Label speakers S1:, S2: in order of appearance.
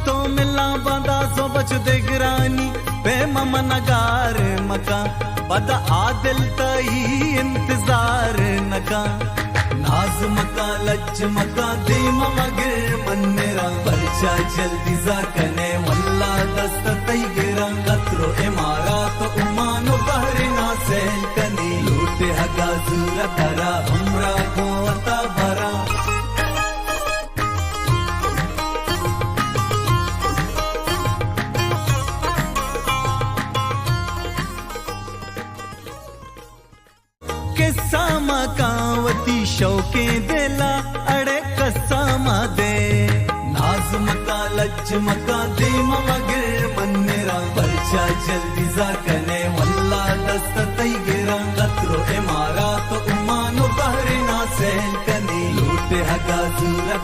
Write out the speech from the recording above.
S1: तो मिला बादा सो बच दे गिरानी बे ममा नगार मका बदा आदिल तई इंतजार नका नाज मका लच मका दे ममा गिर मन मेरा बच्चा जल्दी जा कने वल्ला दस्त तई गिरा कतरो इमारा तो उमानो बहरे ना सेल कनी लूटे हगा जूरा धरा हमरा को अता भरा किस्सा मकावती शौके दिला अड़े कस्सा दे नाज मका लच मका दे ममा